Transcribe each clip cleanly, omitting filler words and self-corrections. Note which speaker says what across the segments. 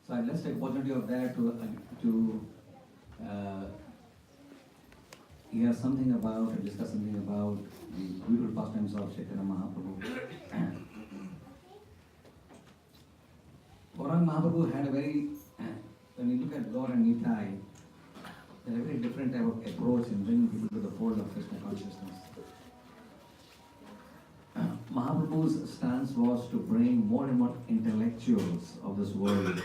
Speaker 1: So let's take opportunity of that to uh, hear something about, or discuss something about the beautiful pastimes of Chaitanya Mahaprabhu. Gauranga Mahaprabhu had a very, when you look at Gaur and Nitai, they had a very different type of approach in bringing people to the fold of Krishna consciousness. Mahaprabhu's stance was to bring more and more intellectuals of this world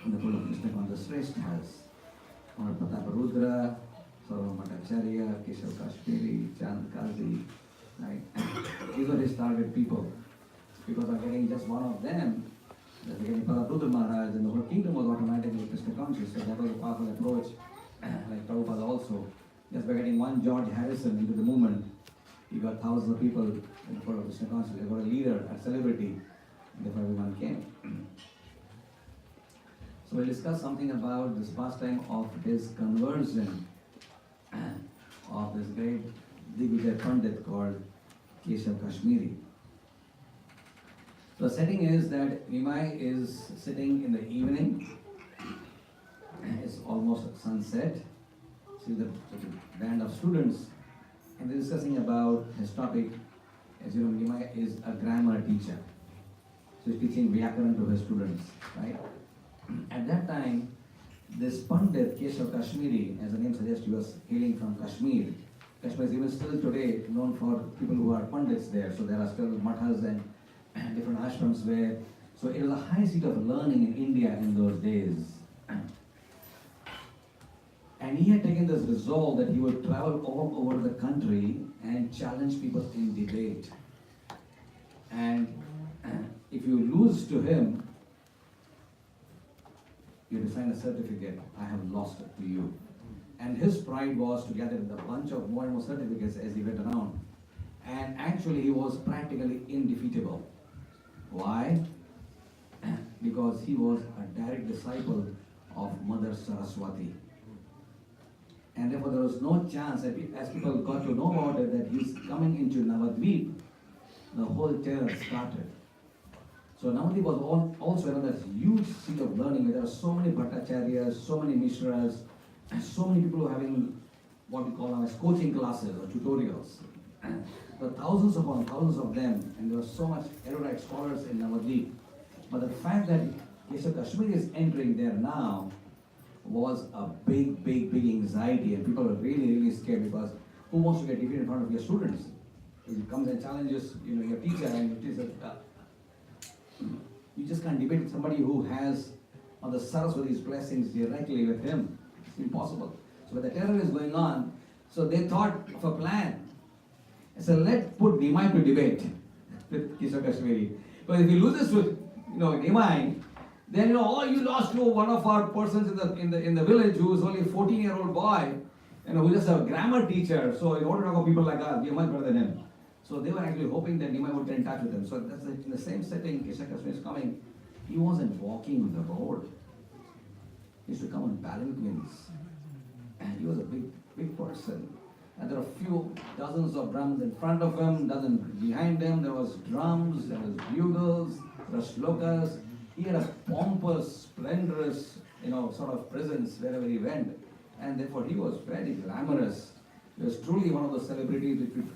Speaker 1: in the fold of Krishna consciousness. The Shrestha has Pratapa Sarva Bhattacharya, Keshav Kashmiri, Chand Kazi, right? These were his target people. Because of getting just one of them, just getting Pratapa Maharaj, and the whole kingdom was automatically Krishna conscious. So that was a powerful approach, like Prabhupada also. Just by getting one George Harrison into the movement, he got thousands of people in front of Krishna consciousness. He got a leader, a celebrity, and therefore everyone came. So we'll discuss something about this pastime of his conversion of this great Digvijay Pandit called Keshav Kashmiri. The setting is that Nimai is sitting in the evening, it's almost sunset. See the band of students, and they're discussing about his topic. As you know, Nimai is a grammar teacher. So he's teaching Vyakaran to his students, right? At that time, this Pandit, Keshav Kashmiri, as the name suggests, he was hailing from Kashmir. Kashmir is even still today known for people who are Pandits there. So there are still mathas and different ashrams where, so it was a high seat of learning in India in those days. And he had taken this resolve that he would travel all over the country and challenge people in debate. And if you lose to him, you have to sign a certificate, I have lost it to you. And his pride was to gather a bunch of more and more certificates as he went around. And actually he was practically indefeatable. Why? Because he was a direct disciple of Mother Saraswati. And therefore there was no chance that as people got to know about it, that he's coming into Navadvip, the whole terror started. So Navadvip was also another huge seat of learning where there are so many Bhattacharyas, so many Mishras, and so many people who are having what we call now as coaching classes or tutorials. And there are thousands upon thousands of them, and there are so much erudite scholars in Navadvip. But the fact that Keshav Kashmiri is entering there now was a big anxiety, and people were really scared, because who wants to get defeated in front of your students? He comes and challenges, your teacher, and it is you just can't debate with somebody who has Mother Saraswati's blessings directly with him. It's impossible. So when the terror is going on, so they thought of a plan. I said, let's put Nimai to debate with Keshav Kashmiri. But if he loses with Nimai, then you lost to one of our persons in the village who is only a 14-year-old boy, who is just a grammar teacher. So in order to talk about people like us, we are much better than him. So they were actually hoping that Nimai would get in touch with him. So that's in the same setting, Keshav Kashmiri is coming. He wasn't walking the road. He used to come on palanquins. And he was a big person. And there were a few dozens of drums in front of him, dozens behind him. There was drums, there was bugles, there were shlokas. He had a pompous, splendorous, sort of presence wherever he went. And therefore he was very glamorous. He was truly one of those celebrities which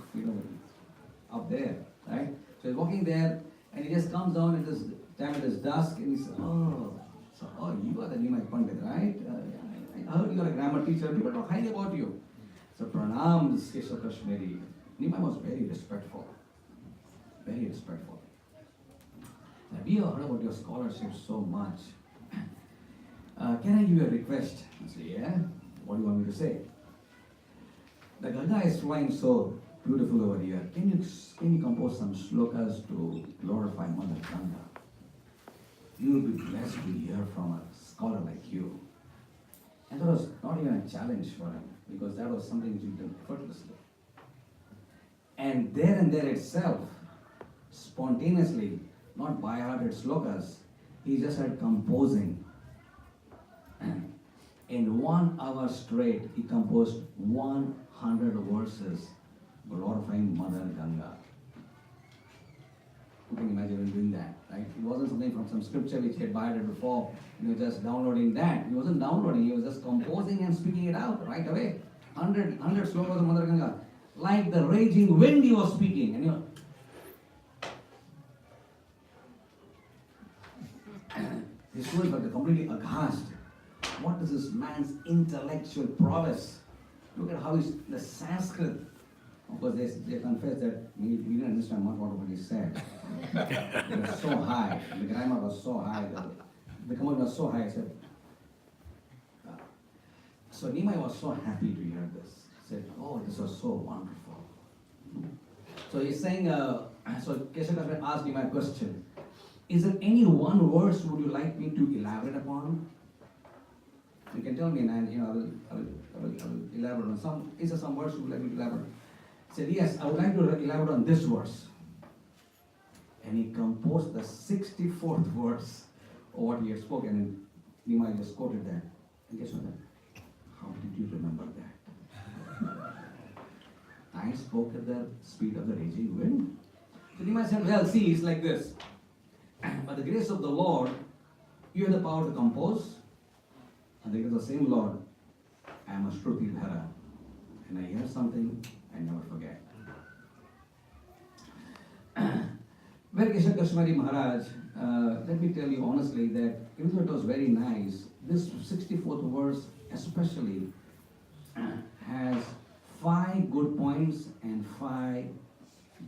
Speaker 1: up there, right? So he's walking there, and he just comes down at this time it is dusk, and he says, you are the Nimai Pandit, right? I heard you are a grammar teacher, people talk highly about you. So pranams, Keshav Kashmiri. Nimai was very respectful. Very respectful. Now, we have heard about your scholarship so much. Can I give you a request? I say, yeah? What do you want me to say? The Ganga is flowing so beautiful over here. Can you compose some shlokas to glorify Mother Ganga? You will be blessed to hear from a scholar like you. And that was not even a challenge for him, because that was something which he did effortlessly. And there itself, spontaneously, not by-hearted slokas, he just started composing. In 1 hour straight, he composed 100 verses glorifying Mother Ganga. Who can imagine him doing that, right? It wasn't something from some scripture which he had bought before, just downloading that. He wasn't downloading, he was just composing and speaking it out right away. 100 slokas of Mother Ganga. Like the raging wind he was speaking. And his students were completely aghast. What is this man's intellectual prowess? Look at how the Sanskrit. Of course, they confessed that we didn't understand much what he said. It was so high. The grammar was so high. The command was so high. I said, so Nimai was so happy to hear this. He said, oh, this was so wonderful. So he's saying, so Keshav asked Nimai a question. Is there any one verse would you like me to elaborate upon? You can tell me, and I will elaborate on some. Is there some verse you would like me to elaborate? He said, yes, I would like to elaborate on this verse. And he composed the 64th verse of what he had spoken, and Nimai just quoted that. And guess what? How did you remember that? I spoke at the speed of the raging wind. So Nimai said, well, see, it's like this. By the grace of the Lord, you have the power to compose. And because the same Lord, I am a Shruti Dhara. And I hear something, I never forget. Well, Keshav Kashmari Maharaj, let me tell you honestly that even though it was very nice, this 64th verse especially has 5 good points and 5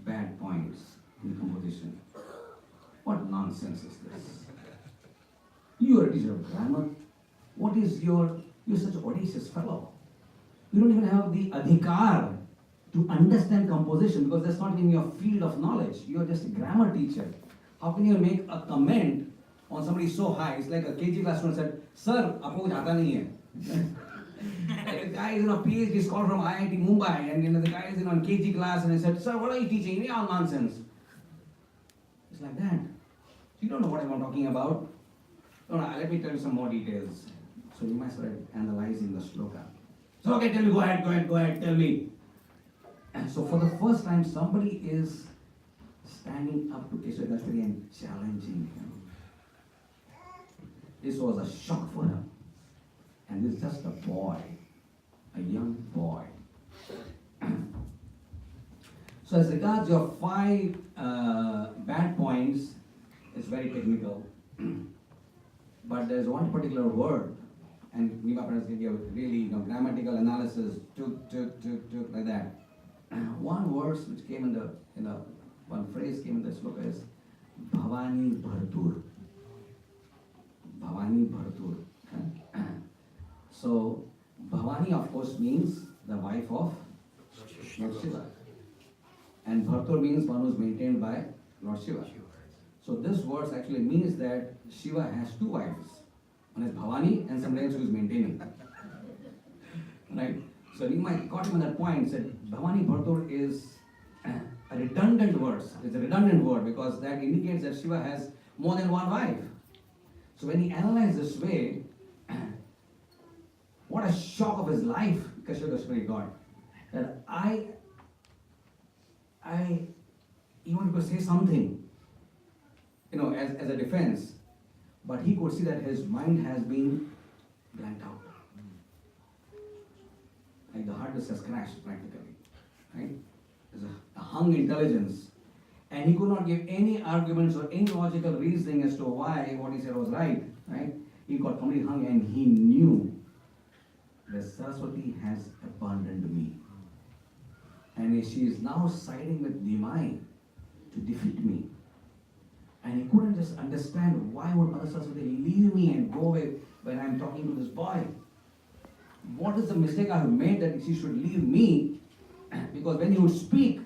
Speaker 1: bad points in the composition. What nonsense is this? You are a teacher of grammar. What is you're such an audacious fellow. You don't even have the adhikar to understand composition because that's not in your field of knowledge. You're just a grammar teacher. How can you make a comment on somebody so high? It's like a KG class student said, Sir, aapko kuch aata nahi hai. The guy is in a PhD scholar from IIT Mumbai, and the guy is in a KG class, and he said, Sir, what are you teaching? All nonsense. It's like that. You don't know what I'm talking about. No, let me tell you some more details. So you must start analyzing the shloka. So okay, tell me, go ahead, tell me. And so for the first time, somebody is standing up to Keshav Kashmari and challenging him. This was a shock for him. And this is just a boy, a young boy. So as regards your 5 bad points, it's very technical. But there's one particular word, and Nima Parents give you a really grammatical analysis, like that. One verse which came in the one phrase came in the sloka is Bhavani Bhartur. Bhavani Bhartur. So Bhavani of course means the wife of Lord Shiva. And Bhartur means one who is maintained by Lord Shiva. So this verse actually means that Shiva has 2 wives. One is Bhavani and somebody else who is maintaining. Right? So Nimai got him on that point, said Bhavani Bhartur is a redundant verse. It's a redundant word because that indicates that Shiva has more than one wife. So when he analyzed this way, what a shock of his life Keshav Kashmari got. That he wanted to say something, as a defense, but he could see that his mind has been blanked out. Like the hard disk has crashed practically, right? There's a hung intelligence. And he could not give any arguments or any logical reasoning as to why what he said was right? He got completely hung and he knew that Saraswati has abandoned me. And she is now siding with Nimai to defeat me. And he couldn't just understand why would Mother Saraswati leave me and go away when I'm talking to this boy. What is the mistake I have made that she should leave me? Because when he would speak,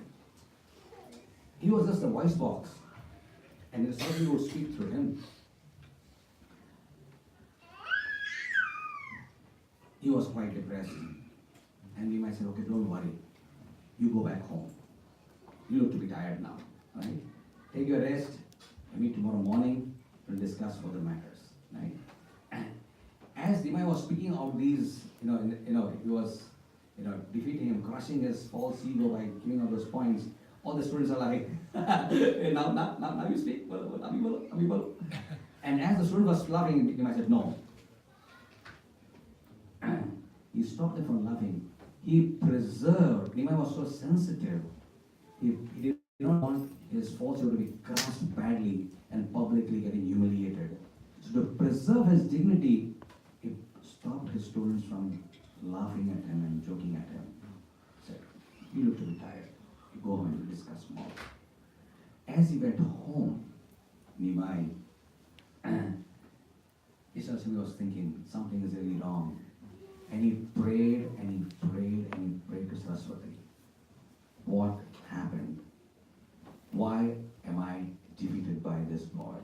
Speaker 1: he was just a voice box. And Saraswati would speak through him. He was quite depressed. And we might say, okay, don't worry. You go back home. You look to be tired now. Right? Take your rest. And meet tomorrow morning. We'll discuss further matters. Right? And as Nimai was speaking of these, he was defeating him, crushing his false ego by giving out those points. All the students are like, now you speak. Bolo. And as the student was laughing, Nimai said, no. He stopped them from laughing. He preserved. Nimai was so sensitive. He did not want his falsehood to be crushed badly and publicly getting humiliated. So to preserve his dignity, he stopped his students from laughing at him and joking at him. He said, you look to be tired. You go home and discuss more. As he went home, Nimai, Ishasimi was thinking something is really wrong. And he prayed and he prayed and he prayed to Saraswati. What happened? Why am I defeated by this boy?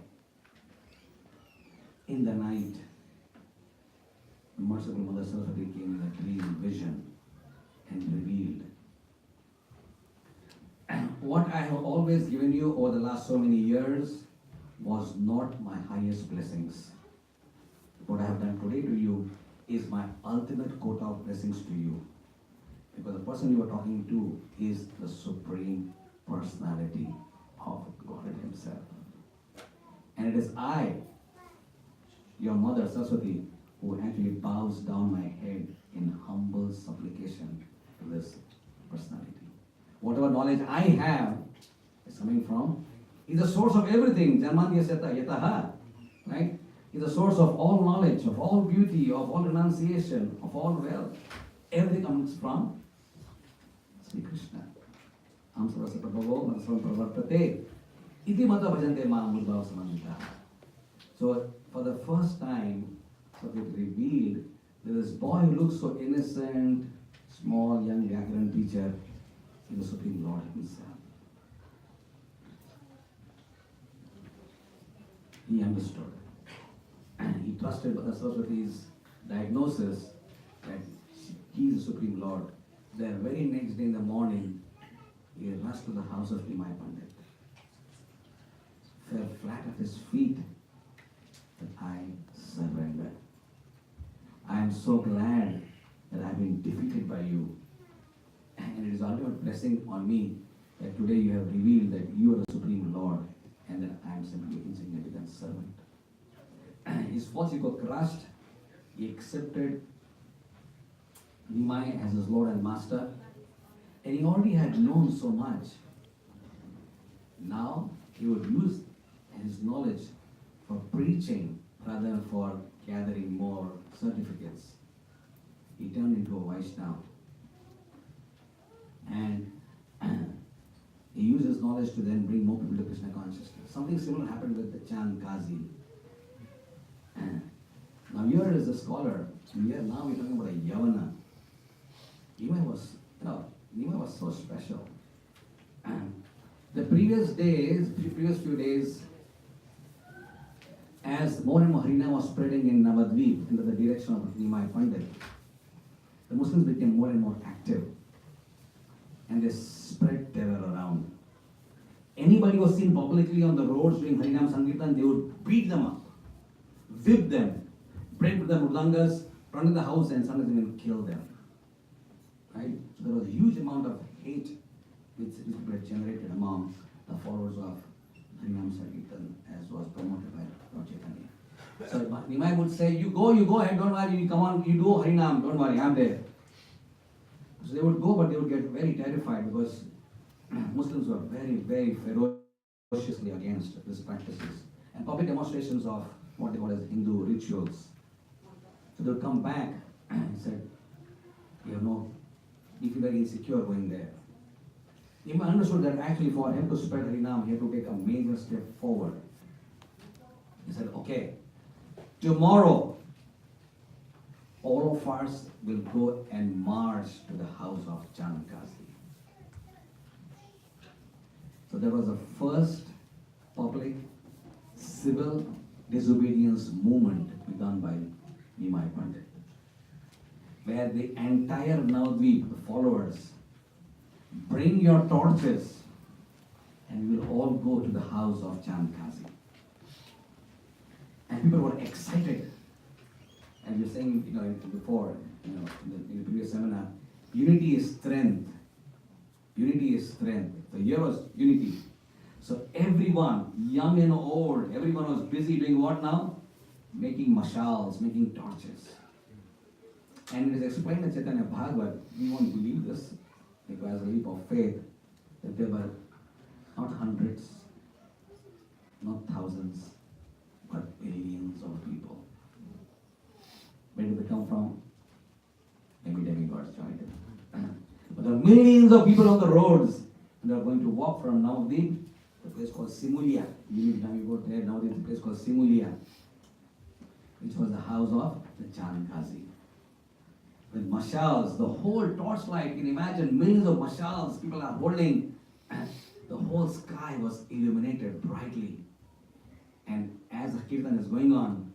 Speaker 1: In the night, the merciful Mother Saraswati came in a dream vision and revealed. What I have always given you over the last so many years was not my highest blessings. What I have done today to you is my ultimate quota of blessings to you. Because the person you are talking to is the Supreme Personality of God Himself. And it is I, your mother Saraswati, who actually bows down my head in humble supplication to this personality. Whatever knowledge I have is coming from, is the source of everything. Janmandyaseta yataha, right? Is the source of all knowledge, of all beauty, of all renunciation, of all wealth. Everything comes from Sri Krishna. Am sarvasya prabhavo manasvam pravartate. Iti mata bhajante ma mudbhava samannita. So, for the first time, so it revealed that this boy who looks so innocent, small, young Vyakaran teacher, is the Supreme Lord Himself. He understood. And he trusted Mother Saraswati's diagnosis that He is the Supreme Lord. The very next day in the morning, he rushed to the house of Nimai Pandit, fell flat at his feet, that I surrender. I am so glad that I have been defeated by you. And it is ultimate blessing on me that today you have revealed that you are the Supreme Lord and that I am simply an insignificant servant. His false ego crushed. He accepted Nimai as his Lord and Master. And he already had known so much. Now he would use his knowledge for preaching rather than for gathering more certificates. He turned into a Vaishnava. And he used his knowledge to then bring more people to Krishna consciousness. Something similar happened with the Chand Kazi. Now here is a scholar. Here now we're talking about a Yavana. Nimai was so special. The previous few days, as more and more Harinam was spreading in Navadvip into the direction of Nimai Pandit, the Muslims became more and more active. And they spread terror around. Anybody who was seen publicly on the roads doing Harinam Sankirtan, they would beat them up, whip them, break with the murdangas, run in the house, and sometimes even kill them. Right? So there was a huge amount of hate which people had generated among the followers of Harinam Sankirtan, as was promoted by Lord Chaitanya. So Nimai would say, you go ahead, don't worry, you come on, you do Harinam, don't worry, I'm there. So they would go, but they would get very terrified because Muslims were very, very ferociously against these practices and public demonstrations of what they call as Hindu rituals. So they would come back and said, you feel very insecure going there. Nimai understood that actually for him to spread Harinam, he had to take a major step forward. He said, okay, tomorrow, all of us will go and march to the house of Chand Kazi. So there was the first public civil disobedience movement begun by Nimai Pandit, where the entire Navadvip, the followers, bring your torches and we will all go to the house of Chand Kazi. And people were excited. And we were saying, before, in the previous seminar, unity is strength. Unity is strength. So here was unity. So everyone, young and old, everyone was busy doing what now? Making mashals, making torches. And it is explained in Chaitanya Bhagavat, we won't believe this, because a leap of faith, that there were not hundreds, not thousands, but billions of people. Where did they come from? Maybe demigods joined them. But there are millions of people on the roads, and they are going to walk from Navadvip, the place called Simulia. You go there, now there's a place called Simulia, which was the house of the Chandkazi. With mashals, the whole torchlight, you can imagine millions of mashals people are holding. The whole sky was illuminated brightly. And as the kirtan is going on,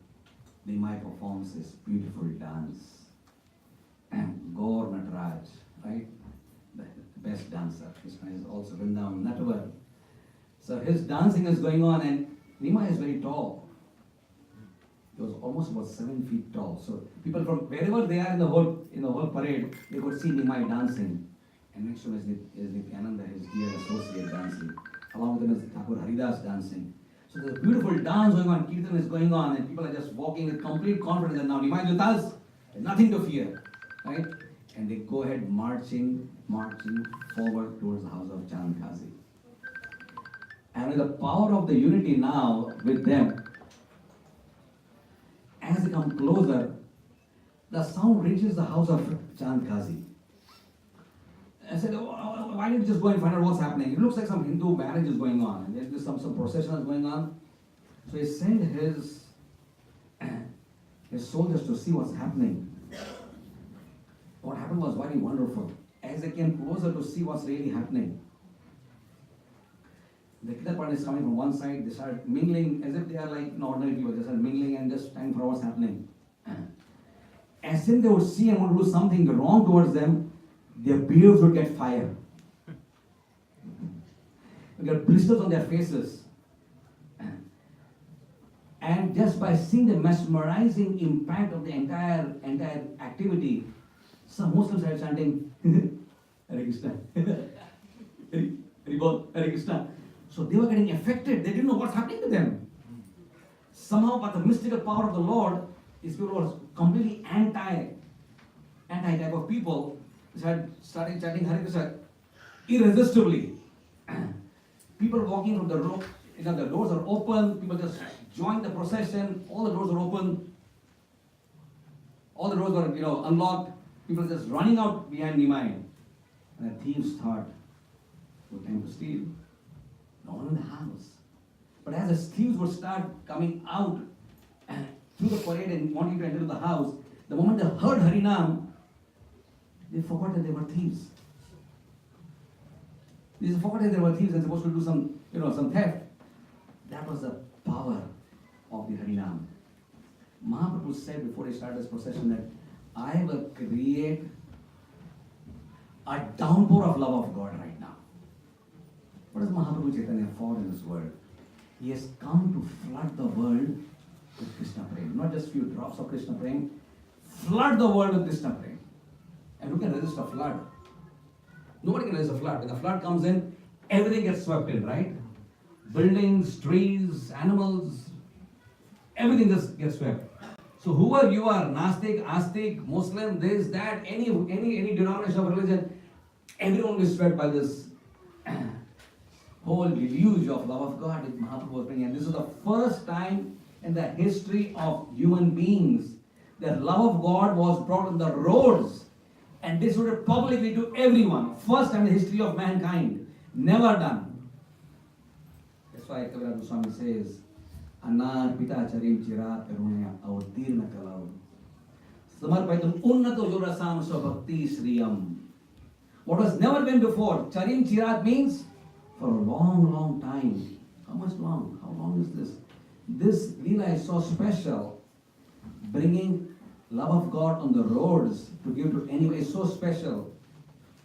Speaker 1: Nimai performs this beautiful dance. And Gaur Nataraj, right? The best dancer. Krishna is also Vrindavan Natavar. So his dancing is going on, and Nimai is very tall. He was almost about 7 feet tall. So people from wherever they are in the whole parade, they could see Nimai dancing. And next to him is Nityananda, his dear associate, dancing. Along with him is Thakur Haridas dancing. So there's a beautiful dance going on, Kirtan is going on, and people are just walking with complete confidence that now Nimai is with us. There's nothing to fear. Right? And they go ahead marching forward towards the house of Chandkazi. And with the power of the unity now with them, as they come closer, the sound reaches the house of Chandkazi. I said, why don't you just go and find out what's happening? It looks like some Hindu marriage is going on, and there's some procession is going on. So he sent his soldiers to see what's happening. What happened was very wonderful. As they came closer to see what's really happening, the Kirtan party is coming from one side, they start mingling as if they are like ordinary people. They start mingling and just trying for what's happening. As soon as they would see and would do something wrong towards them, their beards would get fire. They get blisters on their faces. And just by seeing the mesmerizing impact of the entire activity, some Muslims started chanting, Hare Krishna, Hare Krishna. So they were getting affected. They didn't know what's happening to them. Somehow, by the mystical power of the Lord, these people were completely anti type of people. They started chanting Hare Krishna irresistibly. People walking from the road, the doors are open. People just join the procession. All the doors are open. All the doors were, unlocked. People just running out behind Nimai. And the thieves thought, what time to steal? No one in the house. But as the thieves would start coming out through the parade and wanting to enter the house, the moment they heard Harinam, they forgot that they were thieves. They forgot that they were thieves and supposed to do some theft. That was the power of the Harinam. Mahaprabhu said before he started this procession that I will create a downpour of love of God right now. What is Mahaprabhu Chaitanya for in this world? He has come to flood the world with Krishna Prem. Not just few drops of Krishna Prem. Flood the world with Krishna Prem. And who can resist a flood? Nobody can resist a flood. When the flood comes in, everything gets swept in, right? Buildings, trees, animals, everything just gets swept. So whoever you are, Nastik, Astik, Muslim, this, that, any denomination of religion, everyone will be swept by this whole deluge of love of God that Mahaprabhu was bringing. And this is the first time in the history of human beings that love of God was brought on the roads and distributed publicly to everyone. First time in the history of mankind. Never done. That's why Kaviraj Goswami says, Anar Pita Charim Chira Karunaya Avtirna Kalau Samarpaitum Unnato Yorasam Swabhakti Sriyam. What was never been before. Charim Chirat means for a long, long time. How much long? How long is this? This Leela is so special. Bringing love of God on the roads to give to anyone is so special.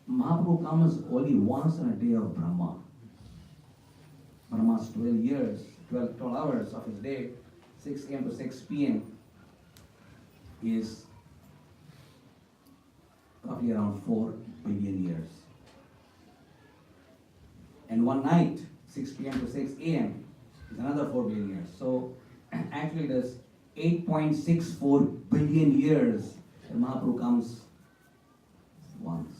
Speaker 1: Mahaprabhu comes only once in a day of Brahma. Brahma's 12 hours of his day, 6 a.m. to 6 p.m. is roughly around 4 billion years. And one night, 6 p.m. to 6 a.m., is another 4 billion years. So actually it is 8.64 billion years that Mahaprabhu comes once.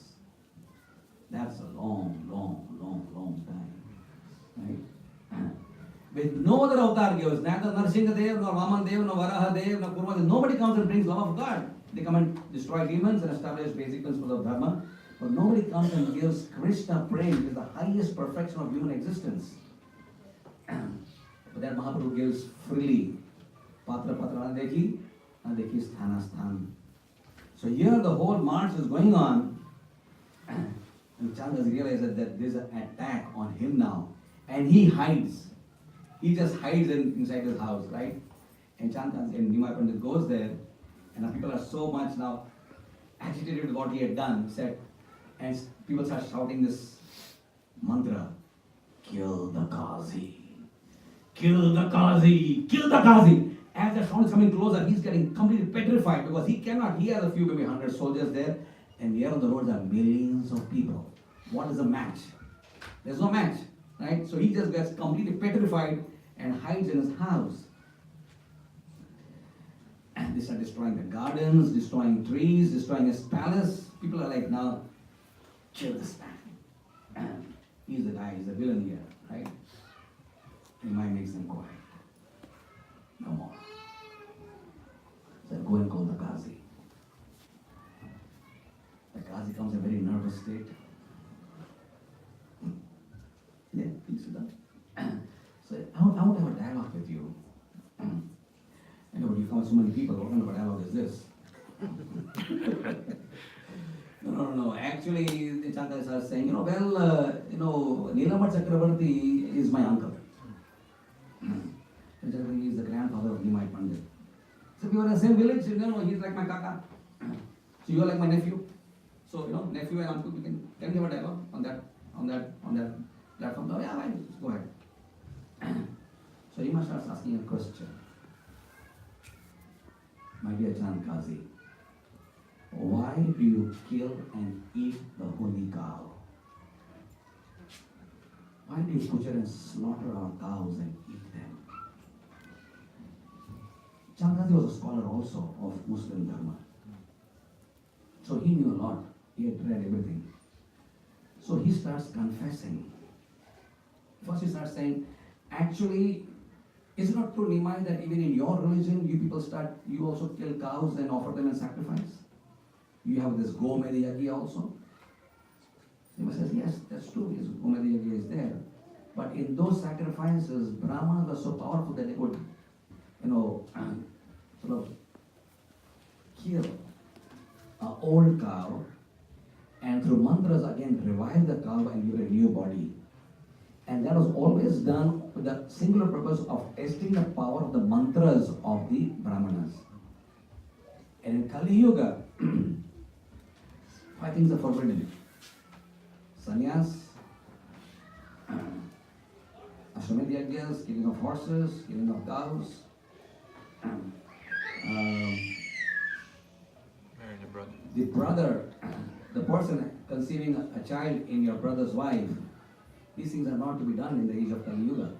Speaker 1: That's a long, long, long, long time. Right? With no other avatar gives, neither Narsinga Dev, nor Vaman Dev, nor Varaha Dev, nor Kurma Dev, nobody comes and brings love of God. They come and destroy demons and establish basic principles of Dharma. But nobody comes and gives Krishna Prem, which is the highest perfection of human existence. But that Mahaprabhu gives freely. Patra Patra Nadeki, Nadeki Sthana Sthan. So here the whole march is going on. And Chandas realizes that there's an attack on him now. And he hides. He just hides inside his house, right? And Chandas and Nimai Pandit goes there. And the people are so much now agitated with what he had done. Said, and people start shouting this mantra. Kill the Qazi. Kill the Qazi. Kill the Qazi. As the sound is coming closer, he's getting completely petrified because he cannot. He has a few, maybe 100 soldiers there. And here on the roads are millions of people. What is a match? There's no match, right? So he just gets completely petrified and hides in his house. And they start destroying the gardens, destroying trees, destroying his palace. People are like, now, kill this man. And he's the guy, he's the villain here, right? And he might make them quiet. No more. So go and call the Qazi. The Qazi comes in a very nervous state. Yeah, please sit down. So I want to have a dialogue with you. I know, but you come with so many people, what kind of a dialogue is this? No. Actually, the Chandas are saying, Nilamar Chakravarti is my uncle. Chakravarti is the grandfather of Nimai Pandit. So we were in the same village, he's like my kaka. So you are like my nephew. So, nephew and uncle, can we have a dialogue on that platform? Oh, yeah, fine, just go ahead. So Rima starts asking a question. My dear Chand Qazi, why do you kill and eat the holy cow? Why do you butcher and slaughter our cows and eat them? Chand Qazi was a scholar also of Muslim Dharma. So he knew a lot. He had read everything. So he starts confessing. First he starts saying, actually, is it not true, Nimai, that even in your religion, you also kill cows and offer them in sacrifice? You have this Gomedi Yagi also? Nimai says, yes, that's true, yes, Gomedi Yagi is there. But in those sacrifices, Brahmanas were so powerful that they would, sort of kill an old cow and through mantras again revive the cow and give it a new body. And that was always done with the singular purpose of testing the power of the mantras of the Brahmanas. And in Kali Yuga, 5 things are forbidden. Sannyas, Ashwamedh Yagyas, killing of horses, killing of cows, the brother, the person conceiving a child in your brother's wife. These things are not to be done in the age of Kali Yuga.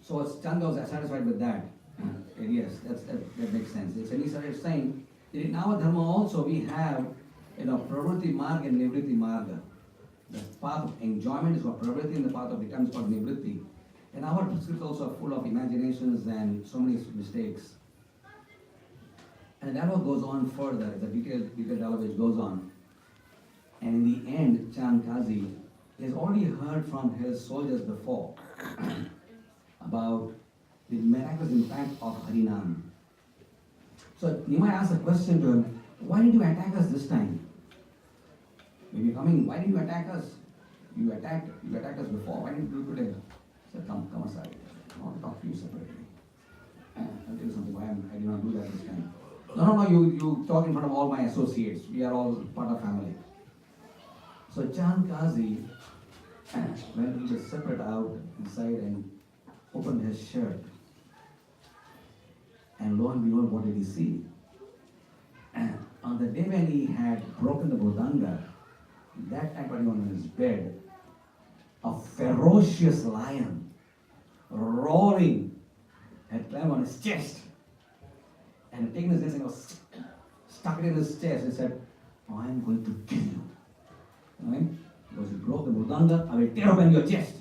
Speaker 1: So Chanda was satisfied with that. And yes, that makes sense. And he started saying, in our dharma also we have pravritti marga and nivritti marga. The path of enjoyment is called pravritti and the path of return is called nivritti. And our scripts also are full of imaginations and so many mistakes. And the dialogue goes on further, the detailed dialogue which goes on. And in the end, Chand Qazi has already heard from his soldiers before about the miraculous impact of Harinam. So Nimai asked a question to him, why did you attack us this time? When you're coming, why did you attack us? You attacked us before, why didn't you do it today? He said, come aside. I want to talk to you separately. I'll tell you something, why I did not do that this time. No, you talk in front of all my associates. We are all part of family. So Chand Qazi went a little bit separate out inside and opened his shirt. And lo and behold, what did he see? And on the day when he had broken the Bodanga, that time when he was on his bed, a ferocious lion, roaring, had climbed on his chest and had taken his nest and was stuck it in his chest and said, I am going to kill you. Right? Because you broke the mridanga, I will tear open your chest.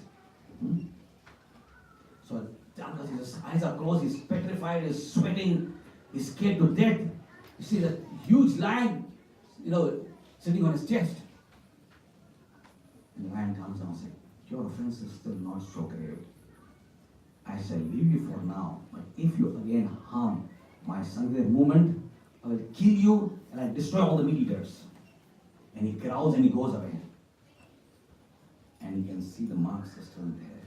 Speaker 1: So Dwarkadheesh, his eyes are closed, he's petrified, he's sweating, he's scared to death. You see that huge lion, sitting on his chest. And the lion comes down and says, your offense is still not so grave. I shall leave you for now, but if you again harm my Sankhya movement, I will kill you and I destroy all the meat eaters. And he growls and he goes away. And you can see the marks are still there.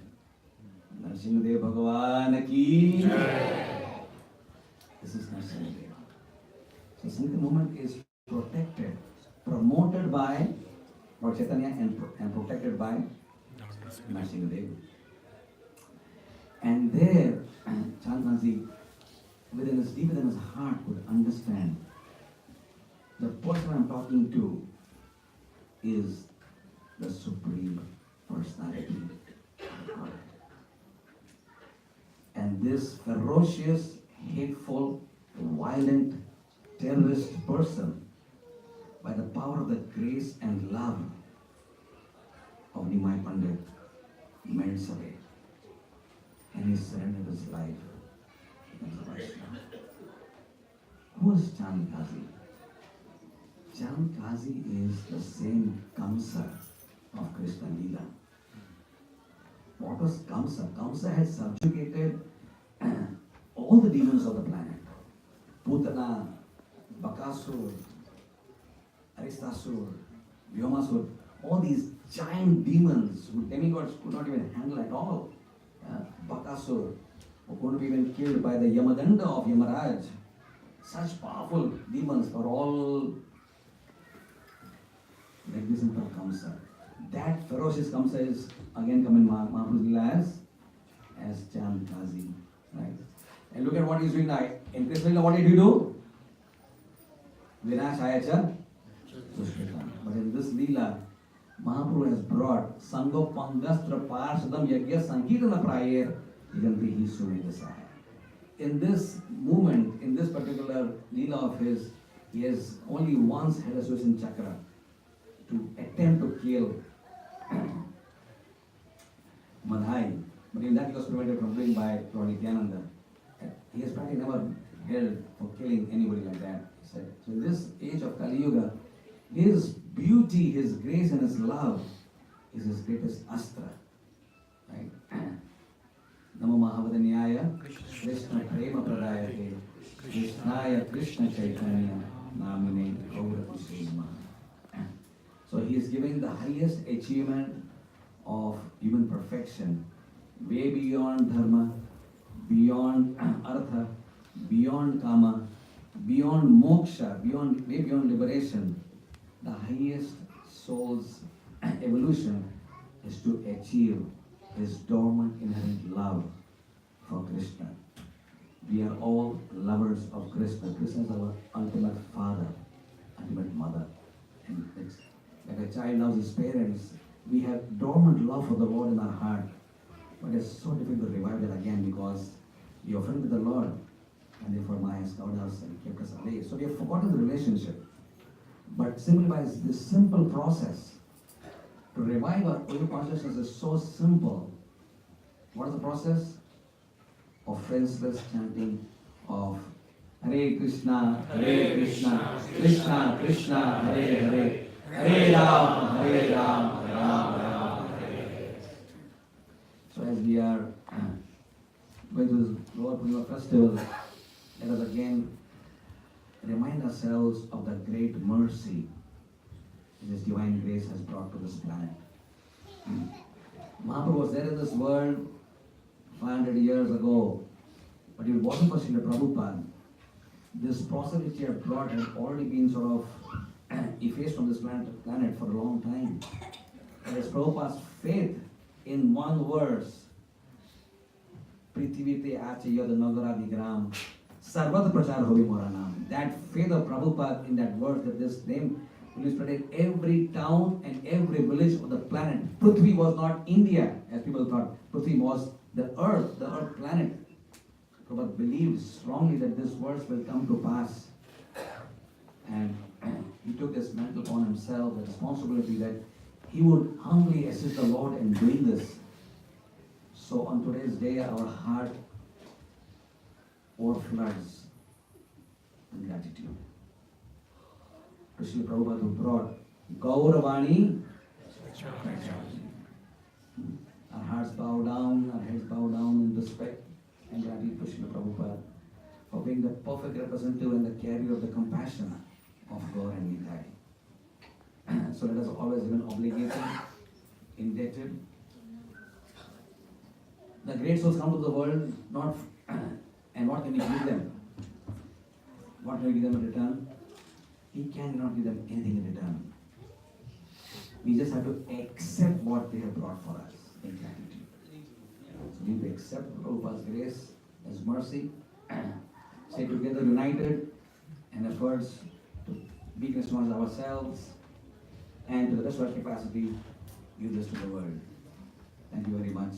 Speaker 1: Narasimhadev Bhagavan ki Jai. This is Narasimhadev. So Sankhya movement is protected, promoted by Lord Chaitanya and protected by Narasimhadev. And there, Chandranji, deep within his heart, could understand the person I'm talking to is the Supreme Personality of God. And this ferocious, hateful, violent, terrorist person, by the power of the grace and love of Nimai Pandit, melts away. And he surrendered his life as a Vaishnava. Who is Chand Kazi? Chand Kazi is the same Kamsa of Krishna Leela. What was Kamsa? Kamsa had subjugated all the demons of the planet. Putana, Bakasur, Aristasur, Vyomasur, all these giant demons who demigods could not even handle at all. Bakasur, who could be even killed by the Yamadanda of Yamaraj. Such powerful demons are all magnificent of Kamsa. That ferocious Kamsa is again come in Mahaprabhu's Leela as Chand Kazi. Right? And look at what he's doing now. In Krishna Leela, what did he do? Vinashayacha Sushritam. But in this Leela, Mahaprabhu has brought Sango Pangastra Parshadam Yagya Sankirtana Prayer Iganti Hisumedasaya. In this movement, in this particular Leela of his, he has only once had a Susan Chakra to attempt to kill Madhai. But in that he was prevented from doing by Lord Nityananda. He has probably never held for killing anybody like that. He said. So in this age of Kali Yuga, his beauty, his grace and his love is his greatest astra. Right? Namo Mahavadanyaya Krishna Prema Pradayate Krishnaya Krishna Chaitanya Namine Gaurakushe Namaha. So he is giving the highest achievement of human perfection, way beyond dharma, beyond artha, beyond kama, beyond moksha, way beyond liberation. The highest soul's evolution is to achieve his dormant inherent love for Krishna. We are all lovers of Krishna. Krishna is our ultimate father, ultimate mother. And it's like a child loves his parents. We have dormant love for the Lord in our heart. But it's so difficult to revive that again because we offended the Lord. And therefore Maya has cowed us and kept us away. So we have forgotten the relationship. But simply by this simple process, to revive our own consciousness is so simple. What is the process? Offenseless chanting of Hare Krishna, Krishna Krishna, Hare Hare, Hare Ram, Ram Ram, Hare. So as we are going to this Lord Purnima festival, let us again remind ourselves of the great mercy this divine grace has brought to this planet. Mahaprabhu was there in this world 500 years ago, but if it wasn't for Srila Prabhupada, this process which he had brought had already been sort of effaced from this planet for a long time. And as Prabhupada's faith in one verse, Prithivite Ache Yad Nagara Vigram, Sarvat Prachar Hobi Moranam. That faith of Prabhupada in that verse, that this name He spread every town and every village of the planet. Prithvi was not India, as people thought. Prithvi was the earth planet. Prabhupada believed strongly that this verse will come to pass. And he took this mantle upon himself, the responsibility that he would humbly assist the Lord in doing this. So on today's day, our heart overflows in gratitude. To Srila Prabhupada who brought Gauravani. Our hearts bow down, our heads bow down in respect and gratitude to Srila Prabhupada for being the perfect representative and the carrier of the compassion of God and Nitai. So let us always remain obligated, indebted. The great souls come to the world, not and what can we give them? What can we give them in return? We cannot give them anything in return. We just have to accept what they have brought for us in gratitude. So we accept Prabhupada's grace as mercy, stay together united and efforts to be customers ourselves and to the best of our capacity give this to the world. Thank you very much.